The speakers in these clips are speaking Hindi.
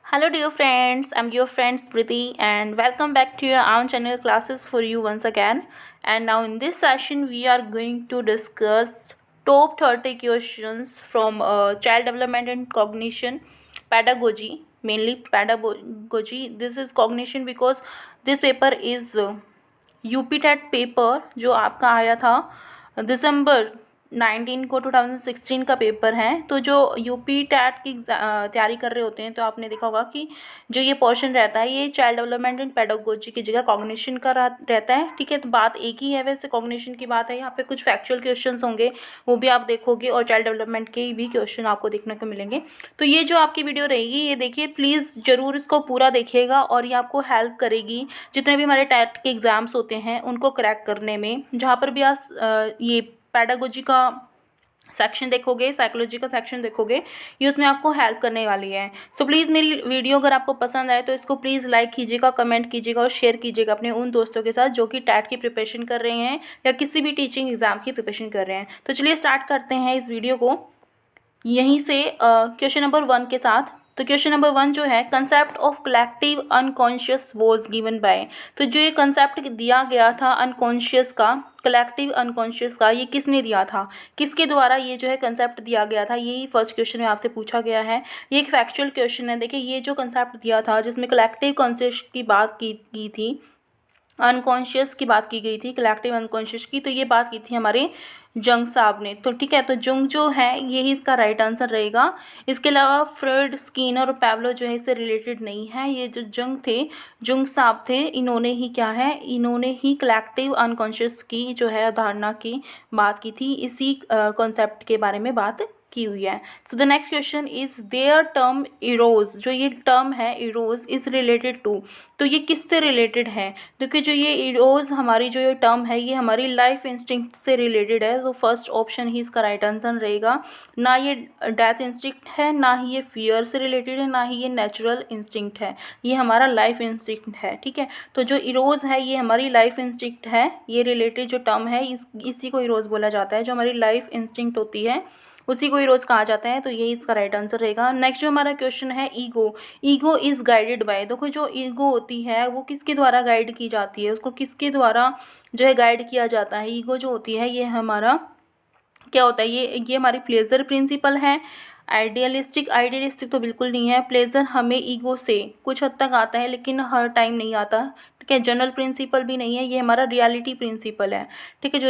Hello, dear friends. I'm your friend Smriti, and welcome back to your own channel classes for you once again. And now, in this session, we are going to discuss top 30 questions from child development and cognition pedagogy, mainly pedagogy. This is cognition because this paper is UP TET paper जो आपका आया था दिसंबर 19 को 2016 का पेपर है। तो जो यूपी टैट की तैयारी कर रहे होते हैं तो आपने देखा होगा कि जो ये पोर्शन रहता है ये चाइल्ड डेवलपमेंट एंड पेडागोजी की जगह कॉग्निशन का रहता है। ठीक है, तो बात एक ही है, वैसे कॉग्निशन की बात है। यहाँ पे कुछ फैक्चुअल क्वेश्चंस होंगे वो भी आप देखोगे और चाइल्ड डेवलपमेंट के भी क्वेश्चन आपको देखने को मिलेंगे। तो ये जो आपकी वीडियो रहेगी ये देखिए, प्लीज़ ज़रूर इसको पूरा देखिएगा और ये आपको हेल्प करेगी जितने भी हमारे टैट के एग्ज़ाम्स होते हैं उनको क्रैक करने में। जहाँ पर भी आप ये पेडागोजी का सेक्शन देखोगे, साइकोलॉजी का सेक्शन देखोगे, ये उसमें आपको हेल्प करने वाली है। सो प्लीज़ मेरी वीडियो अगर आपको पसंद आए तो इसको प्लीज़ लाइक कीजिएगा, कमेंट कीजिएगा और शेयर कीजिएगा अपने उन दोस्तों के साथ जो कि टैट की प्रिपरेशन कर रहे हैं या किसी भी टीचिंग एग्ज़ाम की प्रिपरेशन कर रहे हैं। तो चलिए स्टार्ट करते हैं इस वीडियो को यहीं से क्वेश्चन नंबर 1 के साथ। तो क्वेश्चन नंबर 1 जो है, concept of collective unconscious was given by. तो जो ये कंसेप्ट दिया गया था अनकॉन्शियस का, कलेक्टिव अनकॉन्शियस का, ये किसने दिया था, किसके द्वारा ये जो है कंसेप्ट दिया गया था, यही फर्स्ट क्वेश्चन में आपसे पूछा गया है। ये एक फैक्चुअल क्वेश्चन है। देखिए, ये जो कंसेप्ट दिया था जिसमें कलेक्टिव कॉन्शियस की बात की थी, अनकॉन्शियस की बात की गई थी, कलेक्टिव अनकॉन्शियस की, तो ये बात की थी हमारे जंग साहब ने। तो ठीक है, तो जंग जो है यही इसका राइट आंसर रहेगा। इसके अलावा फ्रेड, स्किनर और पैवलो जो है इससे रिलेटेड नहीं है। ये जो जंग थे, जंग साहब थे, इन्होंने ही क्या है, इन्होंने ही कलेक्टिव अनकॉन्शियस की जो है अवधारणा की बात की थी, इसी कॉन्सेप्ट के बारे में बात की हुई है। So the next question is there term Eros. जो ये टर्म है इरोज इज रिलेटेड टू, तो ये किससे रिलेटेड है। देखिए, जो ये इरोज हमारी जो ये टर्म है ये हमारी लाइफ इंस्टिंक्ट से रिलेटेड है। तो फर्स्ट ऑप्शन ही इसका राइट आंसर रहेगा। ना ये डेथ इंस्टिंक्ट है, ना ही ये फियर से रिलेटेड है, ना ही ये नेचुरल इंस्टिंक्ट है, ये हमारा लाइफ इंस्टिंक्ट है। ठीक है, तो जो इरोज है ये हमारी लाइफ इंस्टिंक्ट है, ये रिलेटेड जो टर्म है इसी को इरोज बोला जाता है। जो हमारी लाइफ इंस्टिंक्ट होती है उसी को इरोज कहा जाता है। तो यही इसका राइट आंसर रहेगा। नेक्स्ट जो हमारा क्वेश्चन है, ego. Ego is guided by. देखो, जो ईगो होती है वो किसके द्वारा गाइड की जाती है, उसको किसके द्वारा जो है गाइड किया जाता है। ईगो जो होती है ये हमारा क्या होता है, ये हमारी प्लेजर प्रिंसिपल है। आइडियलिस्टिक तो बिल्कुल नहीं है। प्लेजर हमें ईगो से कुछ हद तक आता है लेकिन हर टाइम नहीं आता। ठीक है, जनरल प्रिंसिपल भी नहीं है, ये हमारा रियलिटी प्रिंसिपल है। ठीक है, जो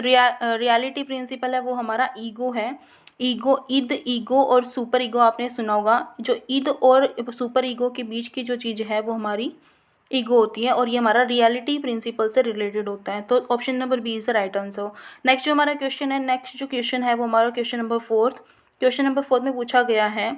रियलिटी प्रिंसिपल है वो हमारा ईगो है। ईगो, ईद ईगो और सुपर ईगो आपने सुना होगा। जो ईद और सुपर ईगो के बीच की जो चीज़ है वो हमारी ईगो होती है और ये हमारा रियलिटी प्रिंसिपल से रिलेटेड होता है। तो option number b is the right answer. Next जो हमारा क्वेश्चन है, नेक्स्ट जो क्वेश्चन है वो हमारा क्वेश्चन नंबर 4। क्वेश्चन नंबर 4 में पूछा गया है,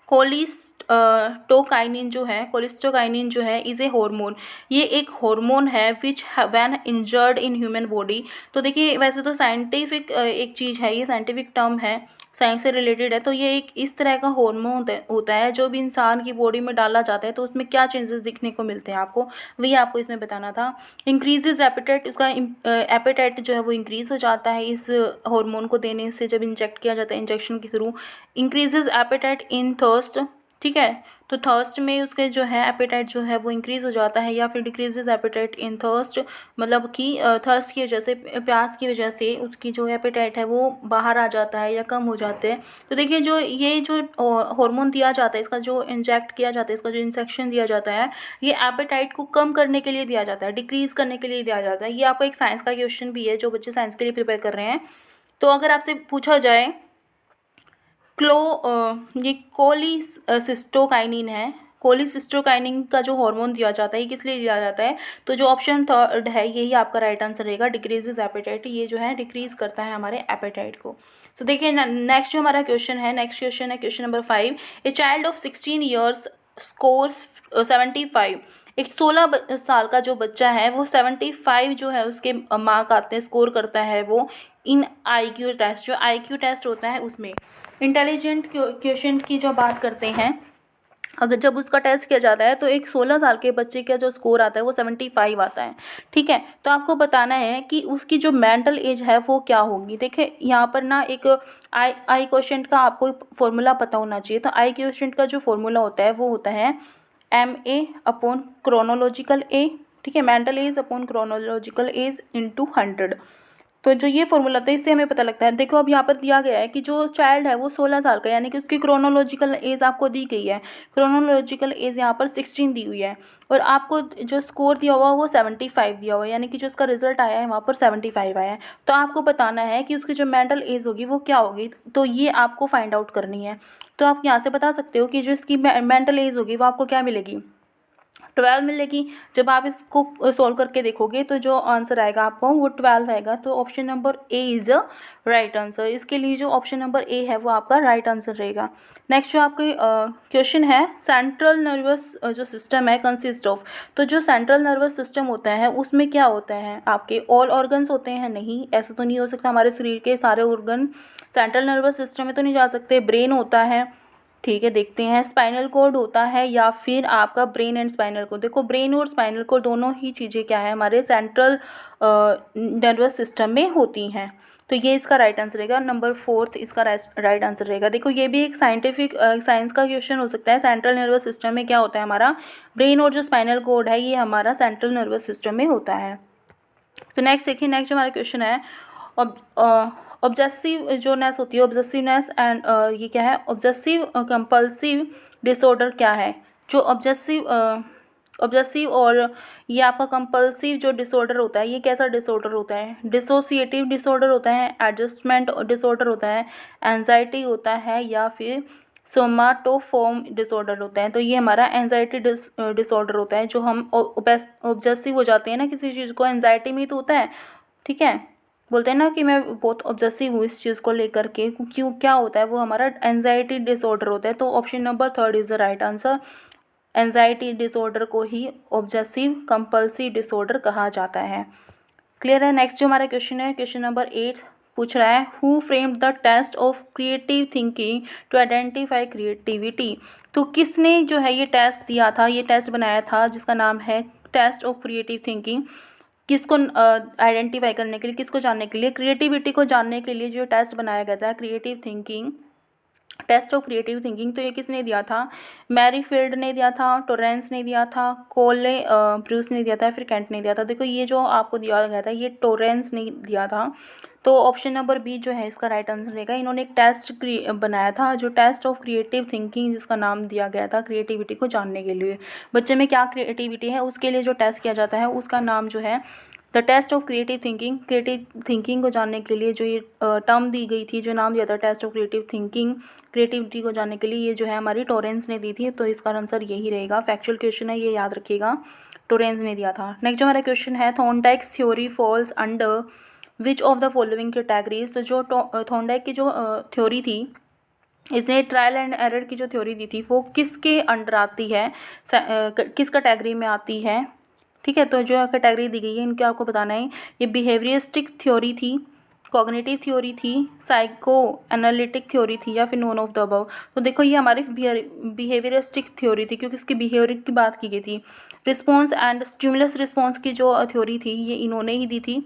कोलिस्टोकाइनिन जो है, कोलिस्टोकाइनिन जो है इज़ ए हार्मोन। ये एक हार्मोन है विच when injured in human body. तो देखिए, वैसे तो साइंटिफिक एक चीज़ है, ये साइंटिफिक टर्म है, साइंस से रिलेटेड है। तो ये एक इस तरह का हार्मोन होता है जो भी इंसान की बॉडी में डाला जाता है तो उसमें क्या चेंजेस दिखने को मिलते हैं आपको, वही आपको इसमें बताना था। इंक्रीजेज एपेटाइट, उसका एपेटाइट जो है वो इंक्रीज़ हो जाता है इस हार्मोन को देने से, जब इंजेक्ट किया जाता है इंजेक्शन के थ्रू। इंक्रीजेज एपेटाइट इन थर्स्ट। ठीक है, तो थर्स्ट में उसके जो है एपेटाइट जो है वो इंक्रीज़ हो जाता है, या फिर डिक्रीजेज एपेटाइट इन थर्स्ट, मतलब कि थर्स्ट की वजह से, प्यास की वजह से उसकी जो एपेटाइट है वो बाहर आ जाता है या कम हो जाते हैं। तो देखिए, जो ये जो हार्मोन दिया जाता है, इसका जो इंजेक्ट किया जाता है, इसका जो इंजेक्शन दिया जाता है, ये एपेटाइट को कम करने के लिए दिया जाता है, डिक्रीज़ करने के लिए दिया जाता है। ये आपका एक साइंस का क्वेश्चन भी है जो बच्चे साइंस के लिए प्रिपेयर कर रहे हैं। तो अगर आपसे पूछा जाए ये कोलिसिस्टोकाइनिन है, कोलिसिस्टोकाइनिन का जो हार्मोन दिया जाता है ये किस लिए दिया जाता है, तो जो ऑप्शन थर्ड है यही आपका राइट आंसर रहेगा। डिक्रीजेज एपेटाइट, ये जो है डिक्रीज करता है हमारे एपेटाइट को। तो देखिए, नेक्स्ट जो हमारा क्वेश्चन है, नेक्स्ट क्वेश्चन है question number 5। A child of 16 years scores 75। एक 16 साल का जो बच्चा है वो 75 जो है उसके मार्क आते हैं, स्कोर करता है वो इन IQ टेस्ट। जो IQ टेस्ट होता है उसमें इंटेलिजेंट क्वेश्चन की जो बात करते हैं, अगर जब उसका टेस्ट किया जाता है तो एक 16 साल के बच्चे का जो स्कोर आता है वो 75 आता है। ठीक है, तो आपको बताना है कि उसकी जो मेंटल एज है वो क्या होगी। देखिए यहाँ पर ना एक आई क्वेश्चन का आपको फॉर्मूला पता होना चाहिए। तो आई क्वेश्चन का जो फॉर्मूला होता है वो होता है MA अपॉन क्रोनोलॉजिकल ए। ठीक है, mental as upon chronological age into 100। तो जो ये फॉर्मूला था इससे हमें पता लगता है। देखो अब यहाँ पर दिया गया है कि जो चाइल्ड है वो 16 साल का, यानी कि उसकी क्रोनोलॉजिकल एज आपको दी गई है। क्रोनोलॉजिकल एज यहाँ पर 16 दी हुई है और आपको जो स्कोर दिया हुआ वो 75 दिया हुआ है, यानी कि जो उसका रिजल्ट आया है वहाँ पर 75 आया है। तो आपको बताना है कि उसकी जो मेंटल एज होगी वो क्या होगी, तो ये आपको फाइंड आउट करनी है। तो आप यहाँ से बता सकते हो कि जो इसकी मेंटल एज होगी वो आपको क्या मिलेगी, 12 मिलेगी। जब आप इसको सॉल्व करके देखोगे तो जो आंसर आएगा आपको वो 12 आएगा। तो option number a is a right answer. इसके लिए जो ऑप्शन नंबर ए है वो आपका राइट आंसर रहेगा। नेक्स्ट जो आपके क्वेश्चन है, सेंट्रल नर्वस जो सिस्टम है कंसिस्ट ऑफ। तो जो सेंट्रल नर्वस सिस्टम होता है उसमें क्या होता है, आपके ऑल ऑर्गन्स होते हैं? नहीं, ऐसा तो नहीं हो सकता। हमारे शरीर के सारे ऑर्गन सेंट्रल नर्वस सिस्टम में तो नहीं जा सकते। ब्रेन होता है, ठीक है, देखते हैं। स्पाइनल कोड होता है या फिर आपका ब्रेन एंड स्पाइनल कोड। देखो ब्रेन और स्पाइनल कोड दोनों ही चीज़ें क्या है हमारे सेंट्रल नर्वस सिस्टम में होती हैं। तो ये इसका राइट आंसर रहेगा। नंबर 4 इसका राइट आंसर रहेगा। देखो ये भी एक साइंटिफिक साइंस का क्वेश्चन हो सकता है। सेंट्रल नर्वस सिस्टम में क्या होता है, हमारा ब्रेन और जो स्पाइनल कोड है ये हमारा सेंट्रल नर्वस सिस्टम में होता है। तो नेक्स्ट देखिए, नेक्स्ट जो हमारा क्वेश्चन है, ऑब्जेसिव जोनेस होती है, ऑब्जेसिवनेस एंड ये क्या है, ऑब्जेसिव कंपल्सिव डिसऑर्डर क्या है। जो ऑब्जेसिव और ये आपका कंपल्सिव जो डिसऑर्डर होता है ये कैसा डिसऑर्डर होता है, डिसोसिएटिव डिसऑर्डर होता है, एडजस्टमेंट डिसऑर्डर होता है, एंजाइटी होता है या फिर सोमाटोफॉर्म डिसऑर्डर होता है। तो ये हमारा एंजाइटी डिसऑर्डर होता है। जो हम ऑब्जेसिव हो जाते हैं ना किसी चीज़ को, एंजाइटी में तो होता है। ठीक है, बोलते हैं ना कि मैं बहुत ऑब्जेसिव हूँ इस चीज़ को लेकर के, क्यों क्या होता है वो हमारा एंजाइटी डिसऑर्डर होता है। तो option number 3 is the right answer. Anxiety disorder को ही ऑब्जेसिव कंपल्सिव डिसऑर्डर कहा जाता है। क्लियर है। नेक्स्ट जो हमारा क्वेश्चन है, क्वेश्चन नंबर 8 पूछ रहा है, who framed the test of creative thinking to identify creativity. तो किसने जो है ये टेस्ट दिया था, ये टेस्ट बनाया था जिसका नाम है टेस्ट ऑफ क्रिएटिव थिंकिंग। किसको आइडेंटिफाई करने के लिए, किसको जानने के लिए, क्रिएटिविटी को जानने के लिए जो टेस्ट बनाया गया था, creative thinking, test of creative thinking. तो ये किसने दिया था, मैरीफील्ड ने दिया था, टोरेंस ने दिया था, कोले ब्रूस ने दिया था, फिर कैंट ने दिया था। देखो ये जो आपको दिया गया था ये टोरेंस ने दिया था। तो ऑप्शन नंबर बी जो है इसका राइट आंसर रहेगा। इन्होंने एक टेस्ट बनाया था जो टेस्ट ऑफ क्रिएटिव थिंकिंग, जिसका नाम दिया गया था क्रिएटिविटी को जानने के लिए। बच्चे में क्या क्रिएटिविटी है उसके लिए जो टेस्ट किया जाता है उसका नाम जो है the test of creative thinking. Creative thinking को जानने के लिए जो ये टर्म दी गई थी, जो नाम दिया था test of creative thinking, creativity को जानने के लिए, ये जो है हमारी टोरेंस ने दी थी। तो इसका आंसर यही रहेगा। फैक्चुअल क्वेश्चन है, ये याद रखिएगा, टोरेंस ने दिया था। नेक्स्ट जो हमारा क्वेश्चन है, Thorndike's theory falls under which of the following categories. तो जो थॉर्नडाइक की जो थ्योरी थी, इसने ट्रायल एंड एरर की जो थ्योरी दी थी वो किसके अंडर आती है, किस कैटेगरी में आती है। ठीक है, तो जो कैटेगरी दी गई है इनके आपको बताना है। ये बिहेवियरिस्टिक थ्योरी थी, कॉग्निटिव थ्योरी थी, साइको एनालिटिक थ्योरी थी या फिर नोन ऑफ द अबव। तो देखो ये हमारी बिहेवियरिस्टिक थ्योरी थी क्योंकि इसकी बिहेवियर की बात की गई थी। रिस्पॉन्स एंड स्टिमुलस रिस्पॉन्स की जो थ्योरी थी ये इन्होंने ही दी थी।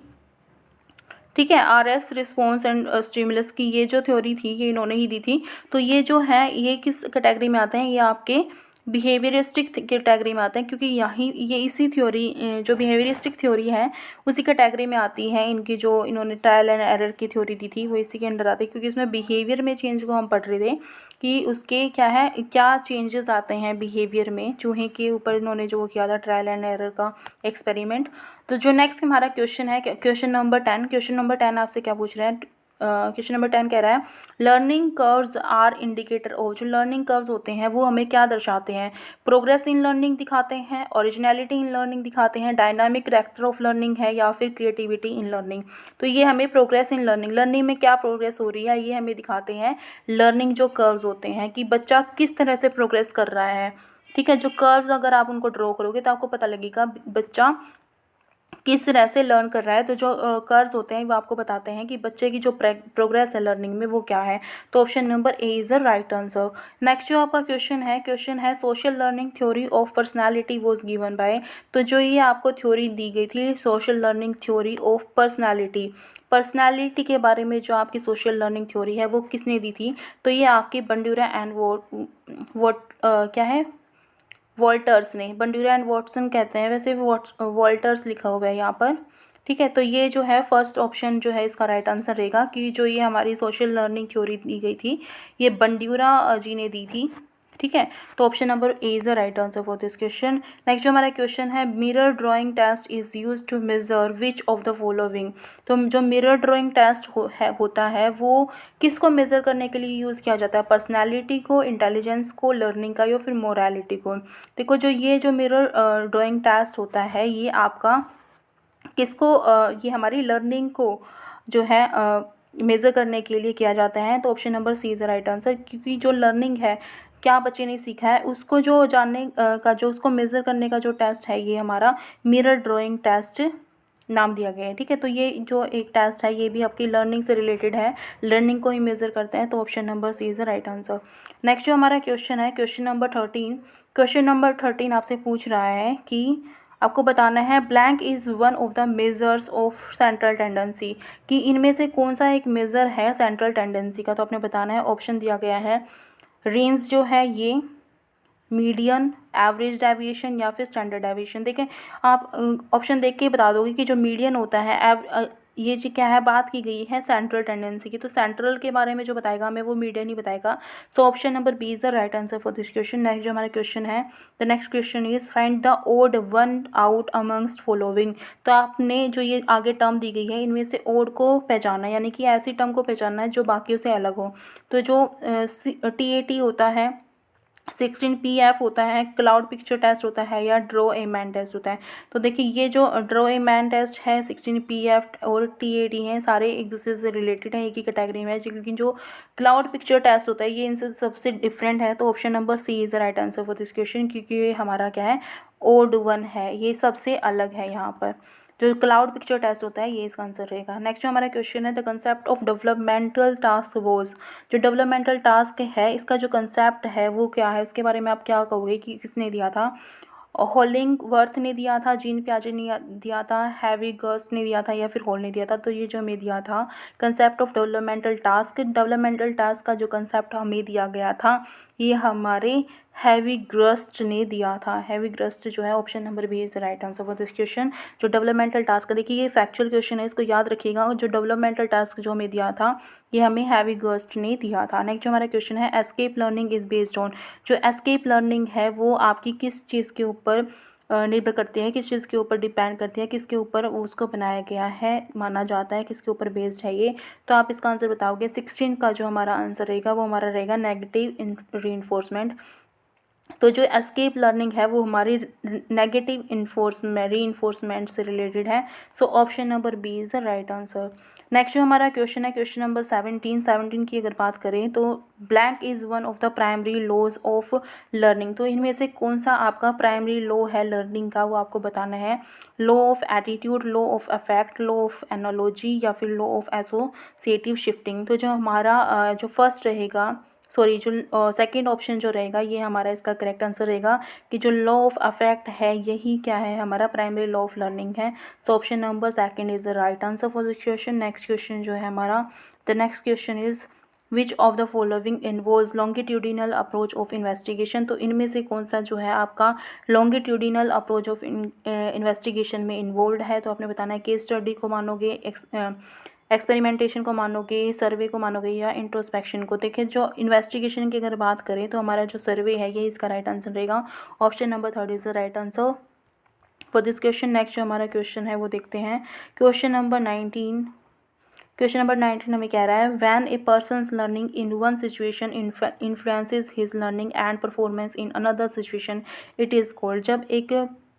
ठीक है, RS रिस्पॉन्स एंड स्टिमुलस की ये जो थ्योरी थी ये इन्होंने ही दी थी। तो ये जो है ये किस कैटेगरी में आते हैं, ये आपके बिहेवियरिस्टिक कैटेगरी में आते हैं, क्योंकि यही ये इसी थ्योरी जो बिहेवियरिस्टिक थ्योरी है उसी कैटेगरी में आती है। इनकी जो इन्होंने ट्रायल एंड एरर की थ्योरी दी थी वो इसी के अंडर आती है, क्योंकि इसमें बिहेवियर में चेंज को हम पढ़ रहे थे कि उसके क्या है, क्या चेंजेस आते हैं बिहेवियर में। चूहे के ऊपर इन्होंने जो किया था ट्रायल एंड एरर का एक्सपेरिमेंट। तो जो नेक्स्ट हमारा क्वेश्चन है, क्वेश्चन नंबर 10। क्वेश्चन नंबर 10 आपसे क्या पूछ रहे हैं, क्वेश्चन नंबर 10 कह रहा है, learning curves are indicator of. जो लर्निंग कर्व्स होते हैं वो हमें क्या दर्शाते हैं, प्रोग्रेस इन लर्निंग दिखाते हैं, ओरिजिनलिटी इन लर्निंग दिखाते हैं, डायनामिक कैरेक्टर ऑफ लर्निंग है या फिर क्रिएटिविटी इन लर्निंग। तो ये हमें प्रोग्रेस इन लर्निंग, लर्निंग में क्या प्रोग्रेस हो रही है ये हमें दिखाते हैं लर्निंग जो कर्व्स होते हैं, कि बच्चा किस तरह से प्रोग्रेस कर रहा है। ठीक है, जो कर्व्स अगर आप उनको ड्रॉ करोगे तो आपको पता लगेगा बच्चा किस तरह से लर्न कर रहा है। तो जो कर्व्स होते हैं वो आपको बताते हैं कि बच्चे की जो प्रोग्रेस है लर्निंग में वो क्या है। तो option number a is the right answer. Next जो आपका क्वेश्चन है social learning theory of personality was given by. तो जो ये आपको थ्योरी दी गई थी social learning theory of personality के बारे में जो आपकी सोशल लर्निंग थ्योरी है वो किसने दी थी। तो ये आपकी बंडूरा एंड वोट क्या है वॉल्टर्स ने, बंडूरा एंड वॉटसन कहते हैं वैसे वॉल्टर्स लिखा हुआ है यहाँ पर। ठीक है, तो ये जो है फर्स्ट ऑप्शन जो है इसका राइट आंसर रहेगा कि जो ये हमारी सोशल लर्निंग थ्योरी दी गई थी ये बंडूरा जी ने दी थी। ठीक है, तो option number a is the right answer for this question. Next जो हमारा क्वेश्चन है mirror drawing test is use to measure which of the following. तो जो मिरर ड्राइंग टेस्ट होता है वो किसको मेज़र करने के लिए यूज़ किया जाता है, पर्सनैलिटी को, इंटेलिजेंस को, लर्निंग का या फिर मोरालिटी को। देखो जो ये जो मिरर ड्राइंग टेस्ट होता है ये आपका किसको ये हमारी लर्निंग को जो है मेज़र करने के लिए किया जाता है। तो option number c is the right answer, क्योंकि जो लर्निंग है क्या बच्चे ने सीखा है उसको जो जानने का जो उसको मेज़र करने का जो टेस्ट है ये हमारा मिरर ड्राइंग टेस्ट नाम दिया गया है। ठीक है, तो ये जो एक टेस्ट है ये भी आपकी लर्निंग से रिलेटेड है, लर्निंग को ही मेज़र करते हैं। तो option number c is the right answer. Next जो हमारा क्वेश्चन है क्वेश्चन नंबर 13 आपसे पूछ रहा है कि आपको बताना है blank is one of the measures of central tendency, कि इनमें से कौन सा एक मेज़र है सेंट्रल टेंडेंसी का। तो आपने बताना है, ऑप्शन दिया गया है रेंज जो है ये, मीडियन, एवरेज डेविएशन या फिर स्टैंडर्ड डेविएशन। देखें आप ऑप्शन देख के ही बता दोगे कि जो मीडियन होता है ये जी क्या है, बात की गई है सेंट्रल टेंडेंसी की, तो सेंट्रल के बारे में जो बताएगा हमें वो मीडियन ही बताएगा। So option number b is the right answer for this question. Next जो हमारा क्वेश्चन है the next question is find the odd one out amongst following. तो आपने जो ये आगे टर्म दी गई है इनमें से ओड को पहचाना, यानी कि ऐसी टर्म को पहचानना है जो बाकियों से अलग हो। तो जो TAT होता है, 16PF होता है, क्लाउड पिक्चर टेस्ट होता है या ड्रॉ ए मैन टेस्ट होता है। तो देखिए ये जो ड्रॉ ए मैन टेस्ट है, 16PF और TAT हैं, सारे एक दूसरे से रिलेटेड हैं, एक ही कैटेगरी में है। लेकिन जो क्लाउड पिक्चर टेस्ट होता है ये इनसे सबसे डिफरेंट है। तो option number c is the right answer for this question, क्योंकि ये हमारा क्या है, ओड वन है, ये सबसे अलग है। यहाँ पर जो क्लाउड पिक्चर टेस्ट होता है ये इसका आंसर रहेगा। नेक्स्ट जो हमारा क्वेश्चन है the concept of developmental task was. जो डेवलपमेंटल टास्क है इसका जो कंसेप्ट है वो क्या है, उसके बारे में आप क्या कहोगे कि किसने दिया था। हॉलिंगवर्थ ने दिया था, जीन पियाजे ने दिया था, हैविगर्स ने दिया था या फिर हॉल ने दिया था। तो ये जो हमें दिया था कंसेप्ट ऑफ डेवलपमेंटल टास्क का जो कंसेप्ट हमें दिया गया था ये हमारे हैविग्रस्ट ने दिया था। हैविग्रस्ट जो है option number b is the right answer for this question. जो डेवलपमेंटल टास्क देखिए ये फैक्चुअल क्वेश्चन है, इसको याद रखिएगा। और जो डेवलपमेंटल टास्क जो हमें दिया था ये हमें हैविगर्स्ट ने दिया था। नेक्स्ट जो हमारा क्वेश्चन है escape learning is based on. जो एस्केप लर्निंग है वो आपकी किस चीज़ के ऊपर निर्भर करती है, किस चीज़ के ऊपर डिपेंड करती है, किसके ऊपर उसको बनाया गया है, माना जाता है, किसके ऊपर बेस्ड है ये। तो आप इसका आंसर बताओगे। 16 का जो हमारा आंसर रहेगा वो हमारा रहेगा नेगेटिव रीइंफोर्समेंट। तो जो एस्केप लर्निंग है वो हमारी नेगेटिव रीइंफोर्समेंट से रिलेटेड है। So option number b is the right answer. Next जो हमारा क्वेश्चन है क्वेश्चन नंबर 17 की अगर बात करें तो blank is one of the primary laws of learning. तो इनमें से कौन सा आपका प्राइमरी लॉ है लर्निंग का, वो आपको बताना है। Law of attitude, law of affect, law of analogy या फिर लॉ ऑफ एसोसिएटिव शिफ्टिंग। तो जो हमारा जो फर्स्ट रहेगा, सॉरी जो सेकंड ऑप्शन जो रहेगा ये हमारा इसका करेक्ट आंसर रहेगा कि जो लॉ ऑफ अफेक्ट है यही क्या है, हमारा प्राइमरी लॉ ऑफ लर्निंग है। So option number second is the right answer for this question. Next question जो है हमारा the next question is which of the following involves longitudinal approach of investigation. तो इनमें से कौन सा जो है आपका लॉन्गिट्यूडिनल अप्रोच ऑफ इन्वेस्टिगेशन में इन्वॉल्व है। तो आपने बताना है केस स्टडी को मानोगे, एक्सपेरिमेंटेशन को मानोगे, सर्वे को मानोगे या इंट्रोस्पेक्शन को। देखिए जो इन्वेस्टिगेशन की अगर बात करें तो हमारा जो सर्वे है ये इसका राइट आंसर रहेगा। Option number third is the right answer for this question. Next जो हमारा क्वेश्चन है वो देखते हैं क्वेश्चन नंबर 19 हमें कह रहा है when A persons learning in one situation influences his learning and performance in another situation it is called. जब एक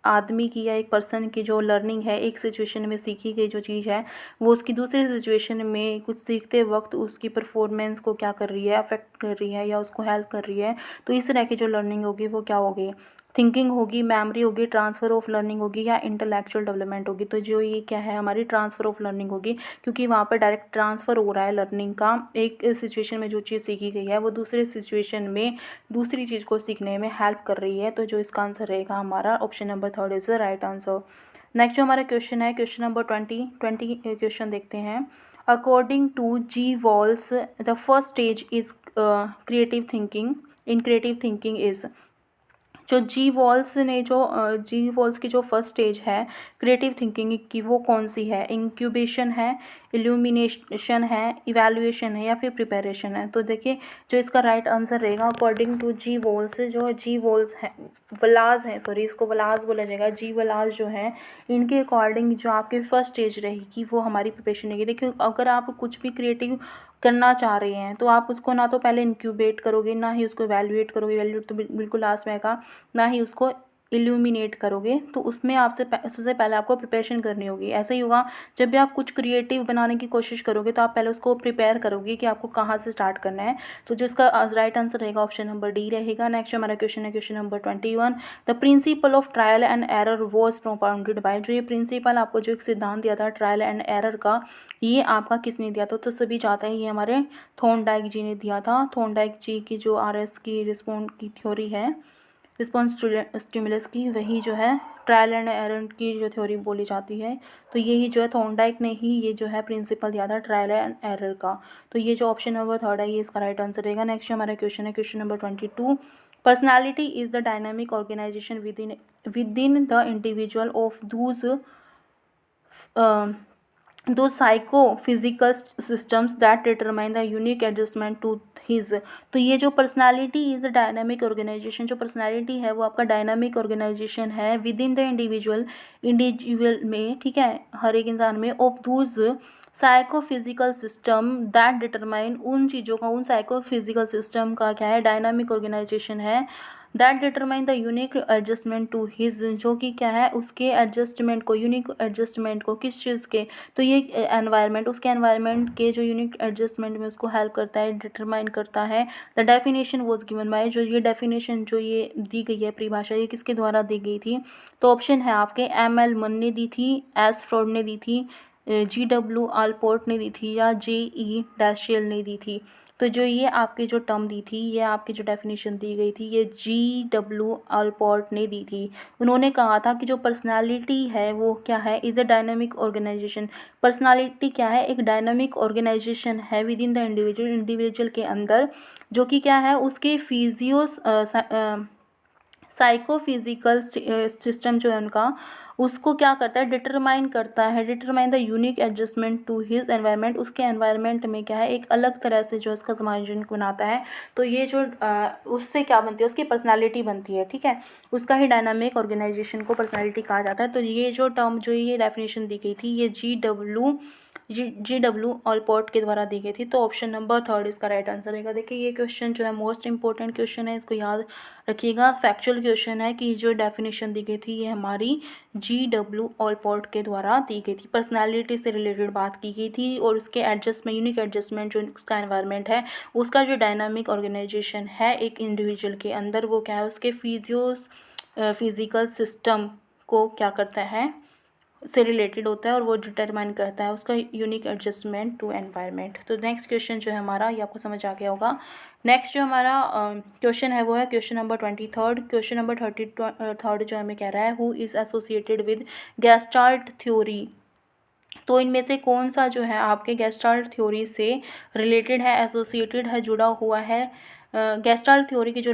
आदमी की या एक पर्सन की जो लर्निंग है एक सिचुएशन में सीखी गई जो चीज़ है वो उसकी दूसरी सिचुएशन में कुछ सीखते वक्त उसकी परफॉर्मेंस को क्या कर रही है, अफेक्ट कर रही है या उसको हेल्प कर रही है, तो इस तरह की जो लर्निंग होगी वो क्या होगी। थिंकिंग होगी, मेमोरी होगी, ट्रांसफ़र ऑफ लर्निंग होगी या इंटेलेक्चुअल डेवलपमेंट होगी। तो जो ये क्या है हमारी ट्रांसफ़र ऑफ लर्निंग होगी, क्योंकि वहाँ पर डायरेक्ट ट्रांसफ़र हो रहा है लर्निंग का। एक सिचुएशन में जो चीज़ सीखी गई है वो दूसरे सिचुएशन में दूसरी चीज़ को सीखने में हेल्प कर रही है। तो जो इसका आंसर रहेगा हमारा option number 3 is the right answer. Next जो हमारा क्वेश्चन है, क्वेश्चन नंबर 20 क्वेश्चन देखते हैं। According to G Wallas the first stage is creative thinking in creative thinking is. जो जी वॉल्स की जो फर्स्ट स्टेज है क्रिएटिव थिंकिंग की वो कौन सी है? इंक्यूबेशन है, इल्यूमिनेशन है, इवैल्यूएशन है या फिर प्रिपरेशन है? तो देखिए जो इसका राइट आंसर रहेगा अकॉर्डिंग टू जी वॉल्स, जो जी वॉल्स है वलाज हैं, सॉरी इसको वलाज बोला जाएगा, जी वलाज जो है इनके अकॉर्डिंग जो आपकी फर्स्ट स्टेज रहेगी वो हमारी प्रिपरेशन रहेगी। देखिए अगर आप कुछ भी क्रिएटिव करना चाह रहे हैं तो आप उसको ना तो पहले इंक्यूबेट करोगे, ना ही उसको इवैल्यूएट करोगे, इवैल्यूएट तो बिल्कुल लास्ट में आएगा, ना ही उसको इल्यूमिनेट करोगे। तो उसमें आपसे सबसे पहले आपको प्रिपरेशन करनी होगी। ऐसा ही होगा जब भी आप कुछ क्रिएटिव बनाने की कोशिश करोगे तो आप पहले उसको प्रिपेयर करोगे कि आपको कहाँ से स्टार्ट करना है। तो जो इसका राइट आंसर रहेगा ऑप्शन नंबर डी रहेगा। नेक्स्ट हमारा क्वेश्चन है question number 21। The principle of trial and error was propounded bye. जो ये प्रिंसिपल आपको जो एक सिद्धांत दिया था ट्रायल एंड एरर का, ये आपका किसने दिया था? तो सभी चाहते हैं ये हमारे थॉर्नडाइक जी ने दिया था। थॉर्नडाइक जी की जो आरएस की रिस्पॉन्ड की थ्योरी है, रिस्पॉन्स स्टिमुलस की, वही जो है ट्रायल एंड एरर की जो थ्योरी बोली जाती है। तो यही जो है थॉर्नडाइक ने ही ये जो है प्रिंसिपल दिया था ट्रायल एंड एरर का। तो ये जो ऑप्शन नंबर 3 है ये इसका राइट आंसर रहेगा। नेक्स्ट हमारा क्वेश्चन है question number 22। Personality is the dynamic organization within the individual of those psychophysical systems that determine the unique adjustment to his। तो ये जो पर्सनालिटी इज डायनामिक ऑर्गेनाइजेशन, जो पर्सनालिटी है वो आपका डायनामिक ऑर्गेनाइजेशन है विद इन द इंडिविजुअल में, ठीक है, हर एक इंसान में, of those psychophysical system that determine, उन चीज़ों का, उन साइकोफिजिकल सिस्टम का क्या है? डायनामिक ऑर्गेनाइजेशन है। That determine the unique adjustment to his, जो कि क्या है उसके एडजस्टमेंट को, यूनिक एडजस्टमेंट को, किस चीज़ के? तो ये एनवायरनमेंट, उसके एनवायरनमेंट के जो यूनिक एडजस्टमेंट में उसको हेल्प करता है, डिटरमाइन करता है। The definition was given by, जो ये डेफिनेशन जो ये दी गई है परिभाषा, ये किसके द्वारा दी गई थी? तो ऑप्शन है आपके एम.एल. मन ने दी थी, एस. फ्रॉड ने दी थी, G.W. आलपोर्ट ने दी थी या J.E. डैशियल ने दी थी। तो जो ये आपकी जो टर्म दी थी, ये आपकी जो डेफिनेशन दी गई थी, ये G.W. आलपोर्ट ने दी थी। उन्होंने कहा था कि जो पर्सनालिटी है वो क्या है? Is a dynamic organization. Personality क्या है? एक डायनामिक ऑर्गेनाइजेशन है विद इन द इंडिविजुअल के अंदर, जो कि क्या है उसके साइकोफिजिकल सिस्टम जो है उनका, उसको क्या करता है? डिटरमाइन करता है, determine the unique adjustment to his environment, उसके एनवायरनमेंट में क्या है एक अलग तरह से जो इसका समायोजन बनाता है। तो ये जो उससे क्या बनती है? उसकी पर्सनालिटी बनती है, ठीक है, उसका ही डायनामिक ऑर्गेनाइजेशन को पर्सनालिटी कहा जाता है। तो ये जो टर्म, जो ये डेफिनेशन दी गई थी, ये G.W. ऑलपोर्ट के द्वारा दी गई थी। तो ऑप्शन नंबर 3 इसका राइट आंसर रहेगा। देखिए ये क्वेश्चन जो है मोस्ट इंपॉर्टेंट क्वेश्चन है, इसको याद रखिएगा। फैक्चुअल क्वेश्चन है कि जो डेफिनेशन दी गई थी ये हमारी G.W. ऑलपोर्ट के द्वारा दी गई थी। पर्सनालिटी से रिलेटेड बात की गई थी और उसके एडजस्टमेंट, यूनिक एडजस्टमेंट जो उसका एनवायरनमेंट है, उसका जो डायनामिक ऑर्गेनाइजेशन है एक इंडिविजुअल के अंदर, वो क्या है उसके फिजिकल सिस्टम को क्या करता है, से रिलेटेड होता है और वो डिटरमाइन करता है उसका यूनिक एडजस्टमेंट टू एनवायरनमेंट। तो नेक्स्ट क्वेश्चन जो है हमारा, ये आपको समझ आ गया होगा। नेक्स्ट जो हमारा क्वेश्चन है वो है क्वेश्चन नंबर 23। क्वेश्चन नंबर 33 जो हमें कह रहा है who is associated with gestalt theory. तो इनमें से कौन सा जो है आपके गेस्टाल्ट थ्योरी से रिलेटेड है, एसोसिएटेड है, जुड़ा हुआ है? गेस्टाल्ट थ्योरी की जो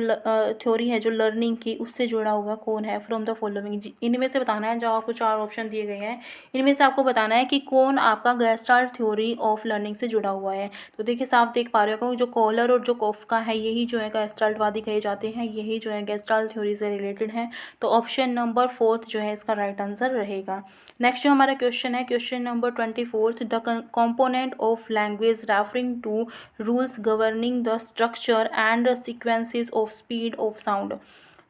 थ्योरी है जो लर्निंग की, उससे जुड़ा हुआ कौन है? फ्रॉम द फॉलोइंग, इनमें से बताना है। जो आपको 4 ऑप्शन दिए गए हैं इनमें से आपको बताना है कि कौन आपका गेस्टाल्ट थ्योरी ऑफ लर्निंग से जुड़ा हुआ है। तो देखिए साफ देख पा रहे हो जो कॉलर और जो कॉफका है यही जो है गेस्टाल्टवादी कहे जाते हैं, यही जो है गेस्टाल्ट थ्योरी से रिलेटेड है। तो ऑप्शन नंबर 4 जो है इसका राइट आंसर रहेगा। नेक्स्ट जो हमारा क्वेश्चन है question number 24। The component of language referring to rules governing the structure and sequences of speed of sound.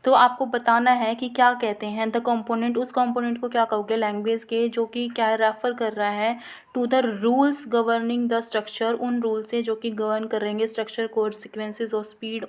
तो आपको बताना है कि क्या कहते हैं द कंपोनेंट, उस कंपोनेंट को क्या कहोगे लैंग्वेज के, जो कि क्या रेफर कर रहा है to the rules governing the structure, उन रूल से जो कि गवर्न करेंगे स्ट्रक्चर को, सिक्वेंसेस और स्पीड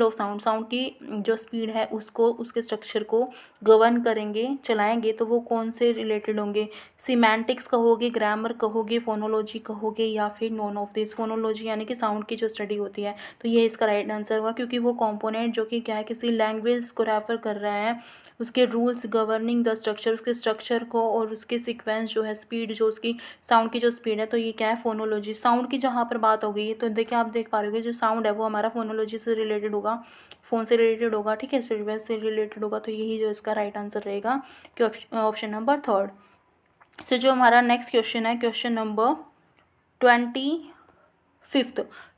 ऑफ साउंड, साउंड की जो स्पीड है उसको, उसके स्ट्रक्चर को गवर्न करेंगे, चलाएंगे। तो वो कौन से रिलेटेड होंगे, सीमेंटिक्स कहोगे, ग्रामर कहोगे, फोनोलॉजी कहोगे, या फिर नॉन ऑफ दिस। फोनोलॉजी यानी कि साउंड की जो स्टडी होती है, तो ये इसका राइट आंसर होगा, क्योंकि वो कंपोनेंट जो कि क्या है किसी लैंग्वेज को रेफर कर रहा है, उसके रूल्स गवर्निंग द स्ट्रक्चर, उसके स्ट्रक्चर को और उसके सीक्वेंस जो है, स्पीड जो उसकी साउंड की जो स्पीड है, तो ये क्या है फोनोलॉजी। साउंड की जहाँ पर बात हो गई है, तो देखिए आप देख पा रहे हो जो साउंड है वो हमारा फोनोलॉजी से रिलेटेड होगा, फ़ोन से रिलेटेड होगा, ठीक है, सिल्वेस से रिलेटेड होगा। तो यही जो इसका राइट आंसर रहेगा कि ऑप्शन नंबर थर्ड। सो जो हमारा नेक्स्ट क्वेश्चन है, क्वेश्चन नंबर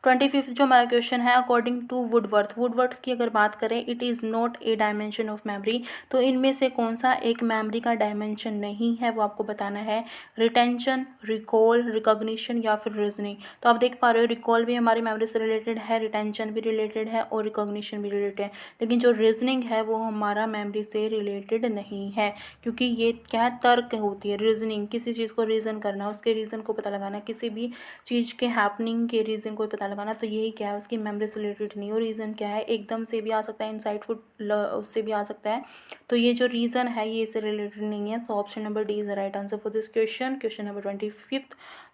25 जो हमारा क्वेश्चन है, अकॉर्डिंग टू वुडवर्थ की अगर बात करें, it is not a dimension of memory. तो इनमें से कौन सा एक मेमोरी का डायमेंशन नहीं है, वो आपको बताना है। रिटेंशन, रिकॉल, रिकॉग्निशन या फिर रीजनिंग। तो आप देख पा रहे हो रिकॉल भी हमारी मेमोरी से रिलेटेड है, रिटेंशन भी रिलेटेड है और रिकॉग्निशन भी रिलेटेड है, लेकिन जो रीजनिंग है वो हमारा मेमोरी से रिलेटेड नहीं है, क्योंकि ये क्या है, तर्क होती है। रीजनिंग किसी चीज़ को रीज़न करना, उसके रीज़न को पता लगाना, किसी भी चीज़ के हैपनिंग के रीज़न को पता लगाना, तो यही क्या है उसकी मेमोरी से रिलेटेड नहीं हो। रीज़न क्या है, एकदम से भी आ सकता है, इनसाइटफुल उससे भी आ सकता है, तो ये जो रीज़न है ये इससे रिलेटेड नहीं है। तो option number D is the right answer for this question, question number 25।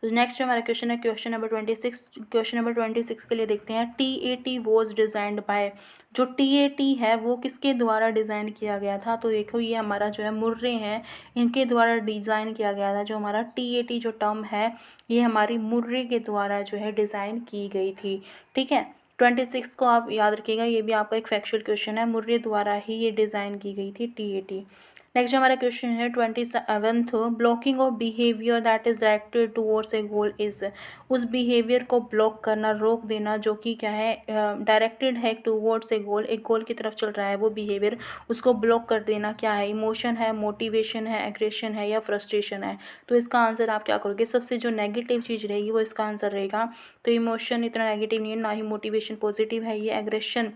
Next हमारा क्वेश्चन है क्वेश्चन नंबर 26। क्वेश्चन नंबर 26 के लिए देखते हैं, TAT वॉज डिज़ाइंड बाय। जो TAT है वो किसके द्वारा डिज़ाइन किया गया था, तो देखो ये हमारा जो है मुर्रे हैं, इनके द्वारा डिज़ाइन किया गया था। जो हमारा TAT जो टर्म है, ये हमारी मुर्रे के द्वारा जो है डिज़ाइन की गई थी, ठीक है। 26 को आप याद रखिएगा, ये भी आपका एक फैक्चुअल क्वेश्चन है, मुर्रे द्वारा ही ये डिज़ाइन की गई थी TAT। नेक्स्ट हमारा क्वेश्चन है 27th, blocking of behaviour that is directed towards a goal is. उस बिहेवियर को ब्लॉक करना, रोक देना, जो कि क्या है डायरेक्टेड है टूवर्ड्स ए गोल, एक गोल की तरफ चल रहा है वो बिहेवियर, उसको ब्लॉक कर देना क्या है, इमोशन है, मोटिवेशन है, एग्रेशन है या फ्रस्ट्रेशन है। तो इसका आंसर आप क्या करोगे, सबसे जो नेगेटिव चीज़ रहेगी वो इसका आंसर रहेगा। तो इमोशन इतना नेगेटिव नहीं है, ना ही मोटिवेशन पॉजिटिव है, ये एग्रेशन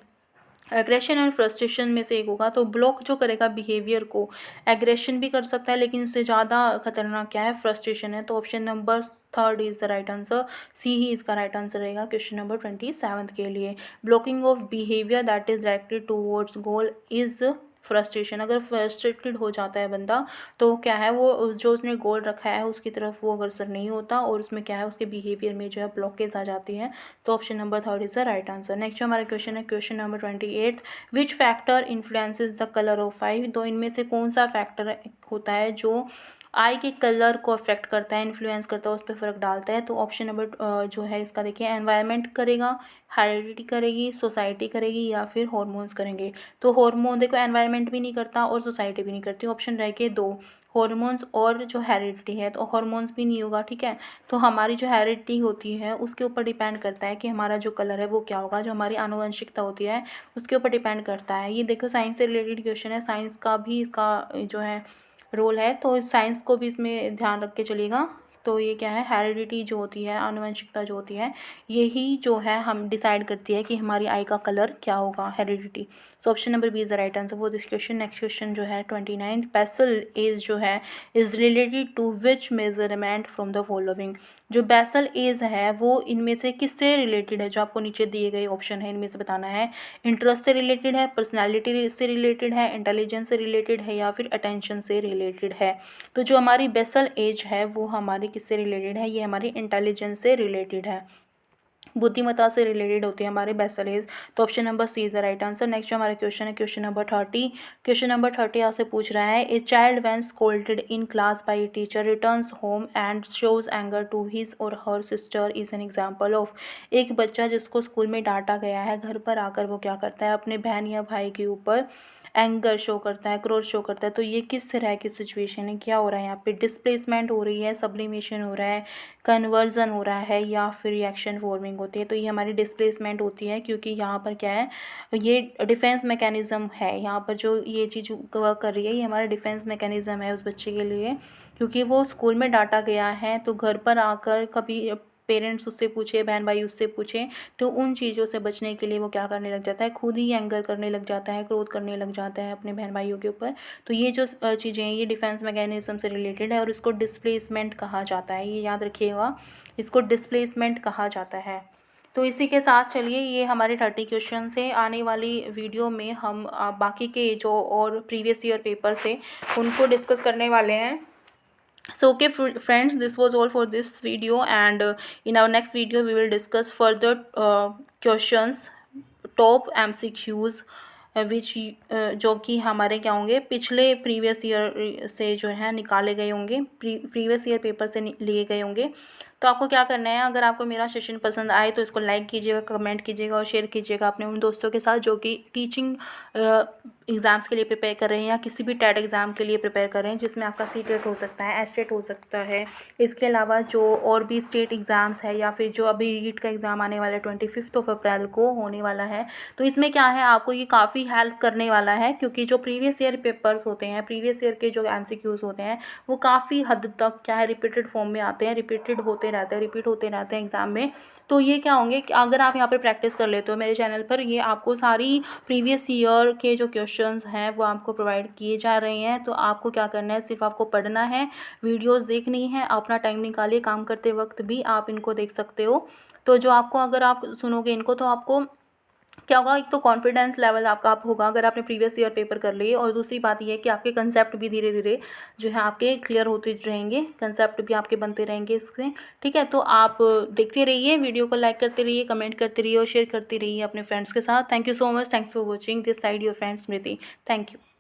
एंड फ्रस्ट्रेशन में से एक होगा। तो ब्लॉक जो करेगा बिहेवियर को, एग्रेशन भी कर सकता है, लेकिन उससे ज़्यादा खतरनाक क्या है, फ्रस्ट्रेशन है। तो option number third is the right answer, C ही इसका राइट आंसर रहेगा क्वेश्चन नंबर 27 के लिए। Blocking of behaviour that is directed towards goal is frustration. अगर फ्रस्ट्रेटेड हो जाता है बंदा, तो क्या है वो जो उसने गोल रखा है उसकी तरफ वो अग्रसर नहीं होता, और उसमें क्या है उसके बिहेवियर में जो है ब्लॉकेज आ जाती है। तो option number third is the right answer. Next जो हमारा क्वेश्चन है question number 28, which factor influences the colour of eye. तो इनमें से कौन सा फैक्टर होता है जो आई के कलर को अफेक्ट करता है, इन्फ्लुएंस करता है, उस पर फ़र्क डालता है। तो ऑप्शन नंबर जो है इसका देखिए, एनवायरनमेंट करेगा, हेरिडिटी करेगी, सोसाइटी करेगी या फिर हॉर्मोन्स करेंगे। तो हॉर्मोन देखो, एनवायरनमेंट भी नहीं करता और सोसाइटी भी नहीं करती, ऑप्शन रह के दो, हॉर्मोन्स और जो हेरिडिटी है। तो हॉर्मोन्स भी नहीं होगा, ठीक है। तो हमारी जो हेरिडिटी होती है उसके ऊपर डिपेंड करता है कि हमारा जो कलर है वो क्या होगा, जो हमारी आनुवंशिकता होती है उसके ऊपर डिपेंड करता है। ये देखो साइंस से रिलेटेड क्वेश्चन है, साइंस का भी इसका जो है रोल है, तो साइंस को भी इसमें ध्यान रख के चलेगा। तो ये क्या है, हेरिडिटी जो होती है, आनुवंशिकता जो होती है, यही जो है हम डिसाइड करती है कि हमारी आई का कलर क्या होगा, heredity. So option number b is the right answer for this question. Next question जो है 29, बेसल एज जो है is related to which measurement from the following. जो बेसल एज है वो इनमें से किससे रिलेटेड है, जो आपको नीचे दिए गए ऑप्शन है इनमें से बताना है। इंटरेस्ट से रिलेटेड है, पर्सनैलिटी से रिलेटेड है, इंटेलिजेंस से रिलेटेड है या फिर अटेंशन से रिलेटेड है। तो जो हमारी बेसल एज है वो हमारी किससे रिलेटेड है, ये हमारी इंटेलिजेंस से रिलेटेड है, बुद्धिमत्ता से रिलेटेड होती है हमारे बेसल एज। तो option number c is the right answer. Next जो हमारा क्वेश्चन है क्वेश्चन नंबर 30। क्वेश्चन नंबर 30 आपसे पूछ रहा है, a child when scolded in class by teacher returns home and shows anger to his or her sister is an example of. एक बच्चा जिसको स्कूल में डांटा गया है, घर पर आकर वो क्या करता है, अपने बहन या भाई के ऊपर एंगर शो करता है, क्रोध शो करता है। तो ये किस तरह की सिचुएशन है, क्या हो रहा है यहाँ पे, डिस्प्लेसमेंट हो रही है, सब्लिमेशन हो रहा है, कन्वर्जन हो रहा है या फिर रिएक्शन फॉर्मिंग होती है। तो ये हमारी डिस्प्लेसमेंट होती है, क्योंकि यहाँ पर क्या है, ये डिफेंस मैकेनिज़्म है। यहाँ पर जो ये चीज़ वर्क कर रही है, ये हमारा डिफेंस मैकेनिज़्म है उस बच्चे के लिए, क्योंकि वो स्कूल में डांटा गया है, तो घर पर आकर कभी पेरेंट्स उससे पूछे, बहन भाई उससे पूछे, तो उन चीज़ों से बचने के लिए वो क्या करने लग जाता है, खुद ही एंगर करने लग जाता है, क्रोध करने लग जाता है अपने बहन भाइयों के ऊपर। तो ये जो चीज़ें हैं ये डिफेंस मैकेनिज्म से रिलेटेड है और इसको डिस्प्लेसमेंट कहा जाता है, ये याद रखिएगा, इसको डिस्प्लेसमेंट कहा जाता है। तो इसी के साथ चलिए, ये हमारे 30 क्वेश्चन से आने वाली वीडियो में हम बाकी के जो और प्रीवियस ईयर पेपर से उनको डिस्कस करने वाले हैं। So okay friends, this was all for this video, and in our next video we will discuss further questions, top MCQs विच जो कि हमारे क्या होंगे, पिछले प्रीवियस ईयर से जो है निकाले गए होंगे, प्रीवियस ईयर पेपर से लिए गए होंगे। तो आपको क्या करना है, अगर आपको मेरा सेशन पसंद आए तो इसको लाइक कीजिएगा, कमेंट कीजिएगा और शेयर कीजिएगा अपने उन दोस्तों के साथ जो कि टीचिंग एग्ज़ाम्स के लिए प्रिपेयर कर रहे हैं या किसी भी टेट एग्ज़ाम के लिए प्रिपेयर कर रहे हैं जिसमें आपका सीटेट हो सकता है, एस्टेट हो सकता है। इसके अलावा जो और भी स्टेट एग्ज़ाम्स है या फिर जो अभी रीट का एग्ज़ाम आने वाला है 25 अप्रैल को होने वाला है, तो इसमें क्या है, आपको ये काफ़ी हेल्प करने वाला है, क्योंकि जो प्रीवियस ईयर पेपर्स होते हैं, प्रीवियस ईयर के जो MCQs होते हैं वो काफ़ी हद तक क्या है, रिपीटेड फॉर्म में आते हैं, रिपीट होते रहते हैं एग्ज़ाम में। तो ये क्या होंगे कि अगर आप यहाँ पे प्रैक्टिस कर लेते हो मेरे चैनल पर, ये आपको सारी प्रीवियस ईयर के जो क्वेश्चंस हैं वो आपको प्रोवाइड किए जा रहे हैं। तो आपको क्या करना है, सिर्फ आपको पढ़ना है, वीडियोस देखनी है, अपना टाइम निकालिए, काम करते वक्त भी आप इनको देख सकते हो। तो जो आपको, अगर आप सुनोगे इनको तो आपको क्या होगा, एक तो कॉन्फिडेंस लेवल आपका आप होगा अगर आपने प्रीवियस ईयर पेपर कर लिए, और दूसरी बात ये है कि आपके कंसेप्ट भी धीरे धीरे जो है आपके क्लियर होते रहेंगे, कंसेप्ट भी आपके बनते रहेंगे इससे। ठीक है, तो आप देखते रहिए, वीडियो को लाइक करते रहिए, कमेंट करते रहिए और शेयर करते रहिए अपने फ्रेंड्स के साथ। Thank you so much, thanks for watching this side your friend Smriti. Thank you.